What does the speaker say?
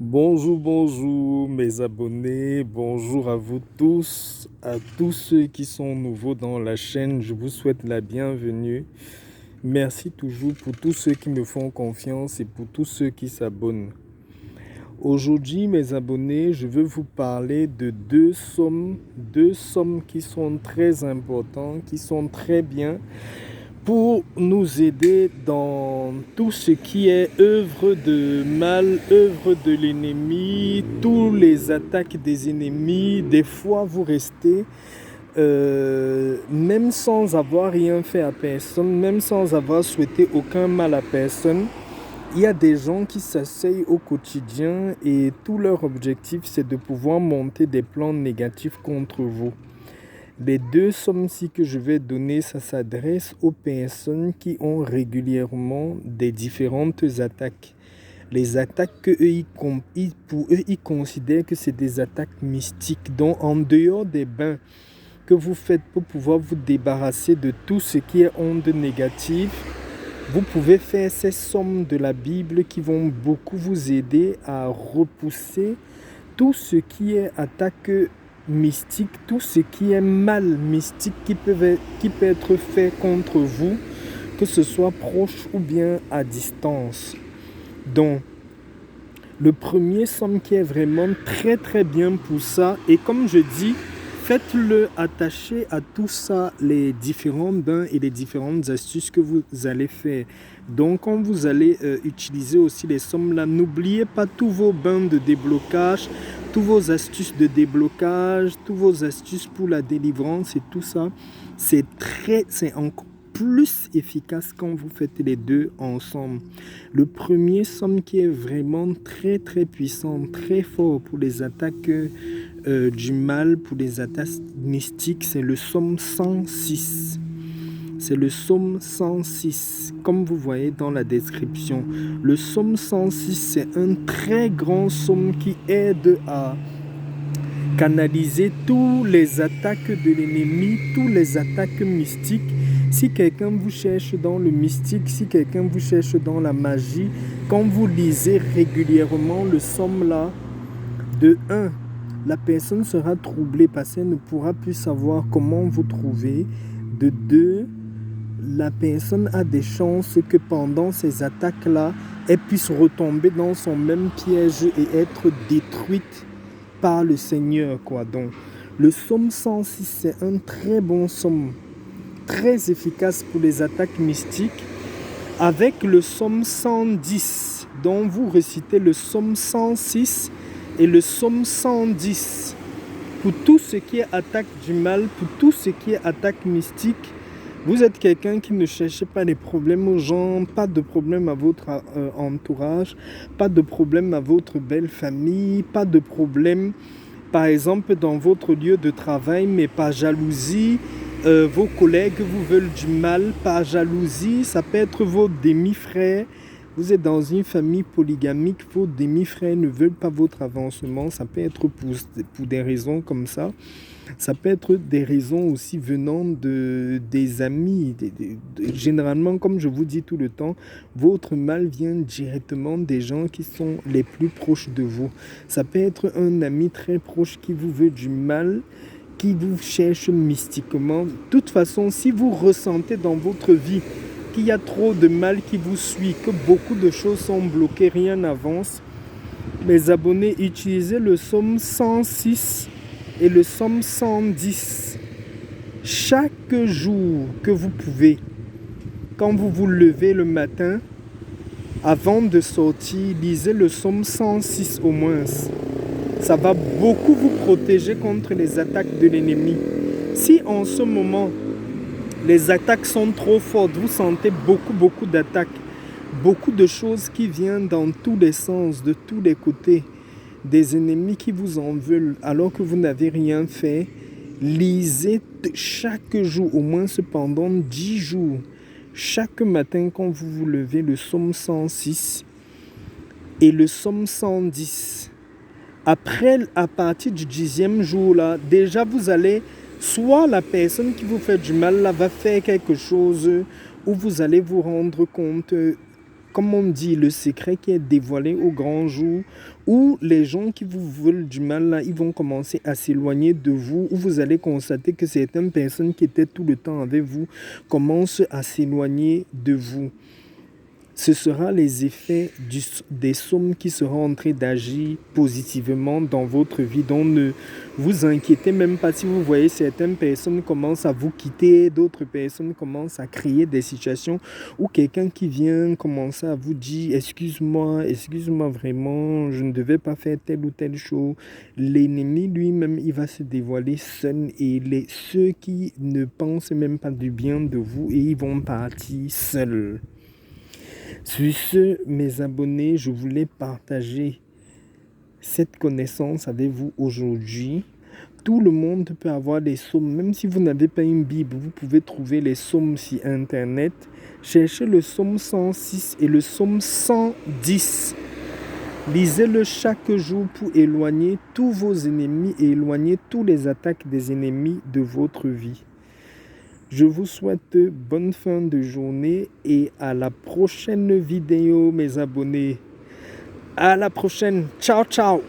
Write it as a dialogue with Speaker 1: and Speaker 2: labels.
Speaker 1: Bonjour, bonjour mes abonnés, bonjour à tous ceux qui sont nouveaux dans la chaîne, je vous souhaite la bienvenue. Merci toujours pour tous ceux qui me font confiance et pour tous ceux qui s'abonnent. Aujourd'hui mes abonnés, je veux vous parler de deux sommes qui sont très importantes, qui sont très bien pour nous aider dans tout ce qui est œuvre de mal, œuvre de l'ennemi, tous les attaques des ennemis. Des fois, vous restez, même sans avoir rien fait à personne, même sans avoir souhaité aucun mal à personne. Il y a des gens qui s'asseyent au quotidien et tout leur objectif, c'est de pouvoir monter des plans négatifs contre vous. Les deux sommes-ci que je vais donner, ça s'adresse aux personnes qui ont régulièrement des différentes attaques. Les attaques pour eux, ils considèrent que c'est des attaques mystiques. Donc, en dehors des bains que vous faites pour pouvoir vous débarrasser de tout ce qui est onde négative, vous pouvez faire ces sommes de la Bible qui vont beaucoup vous aider à repousser tout ce qui est attaque mystique, tout ce qui est mal mystique qui peut être fait contre vous, que ce soit proche ou bien à distance. Donc, le premier somme qui est vraiment très très bien pour ça, et comme je dis, faites-le attacher à tout ça, les différents bains et les différentes astuces que vous allez faire. Donc, quand vous allez utiliser aussi les sommes là, n'oubliez pas tous vos bains de déblocage, tous vos astuces de déblocage, tous vos astuces pour la délivrance et tout ça. C'est encore plus efficace quand vous faites les deux ensemble. Le premier somme qui est vraiment très très puissant, très fort pour les attaques du mal, pour les attaques mystiques, c'est le somme 106. C'est le psaume 106, comme vous voyez dans la description. Le psaume 106, c'est un très grand psaume qui aide à canaliser tous les attaques de l'ennemi, tous les attaques mystiques. Si quelqu'un vous cherche dans le mystique, si quelqu'un vous cherche dans la magie, quand vous lisez régulièrement le psaume là, de 1, la personne sera troublée parce qu'elle ne pourra plus savoir comment vous trouver. De 2, la personne a des chances que pendant ces attaques-là, elle puisse retomber dans son même piège et être détruite par le Seigneur, quoi. Donc, le psaume 106, c'est un très bon psaume, très efficace pour les attaques mystiques. Avec le psaume 110, dont vous récitez le psaume 106 et le psaume 110, pour tout ce qui est attaque du mal, pour tout ce qui est attaque mystique. Vous êtes quelqu'un qui ne cherche pas les problèmes aux gens, pas de problème à votre entourage, pas de problème à votre belle famille, pas de problème, par exemple, dans votre lieu de travail, mais par jalousie. Vos collègues vous veulent du mal, par jalousie. Ça peut être vos demi-frères. Vous êtes dans une famille polygamique, vos demi-frères ne veulent pas votre avancement. Ça peut être pour des raisons comme ça. Ça peut être des raisons aussi venant des amis. Généralement, comme je vous dis tout le temps, votre mal vient directement des gens qui sont les plus proches de vous. Ça peut être un ami très proche qui vous veut du mal, qui vous cherche mystiquement. De toute façon, si vous ressentez dans votre vie qu'il y a trop de mal qui vous suit, que beaucoup de choses sont bloquées, rien n'avance, mes abonnés, utilisez le psaume 106 et le psaume 110. Chaque jour que vous pouvez, quand vous vous levez le matin, avant de sortir, lisez le psaume 106 au moins. Ça va beaucoup vous protéger contre les attaques de l'ennemi. Si en ce moment, les attaques sont trop fortes, vous sentez beaucoup d'attaques, beaucoup de choses qui viennent dans tous les sens, de tous les côtés, des ennemis qui vous en veulent alors que vous n'avez rien fait, lisez chaque jour, au moins pendant 10 jours, chaque matin quand vous vous levez, le psaume 106 et le psaume 110. Après, à partir du 10e jour, là, déjà vous allez, soit la personne qui vous fait du mal là, va faire quelque chose où vous allez vous rendre compte comme on dit, le secret qui est dévoilé au grand jour, où les gens qui vous veulent du mal, là, ils vont commencer à s'éloigner de vous, où vous allez constater que certaines personnes qui étaient tout le temps avec vous commencent à s'éloigner de vous. Ce sera les effets des sommes qui seront en train d'agir positivement dans votre vie. Donc ne vous inquiétez même pas si vous voyez certaines personnes commencent à vous quitter, d'autres personnes commencent à créer des situations où quelqu'un qui vient commencer à vous dire excuse-moi vraiment, je ne devais pas faire telle ou telle chose. L'ennemi lui-même, il va se dévoiler seul et ceux qui ne pensent même pas du bien de vous et ils vont partir seuls. Sur ce, mes abonnés, je voulais partager cette connaissance avec vous aujourd'hui. Tout le monde peut avoir les psaumes. Même si vous n'avez pas une Bible, vous pouvez trouver les psaumes sur Internet. Cherchez le psaume 106 et le psaume 110. Lisez-le chaque jour pour éloigner tous vos ennemis et éloigner toutes les attaques des ennemis de votre vie. Je vous souhaite bonne fin de journée et à la prochaine vidéo, mes abonnés. À la prochaine. Ciao, ciao.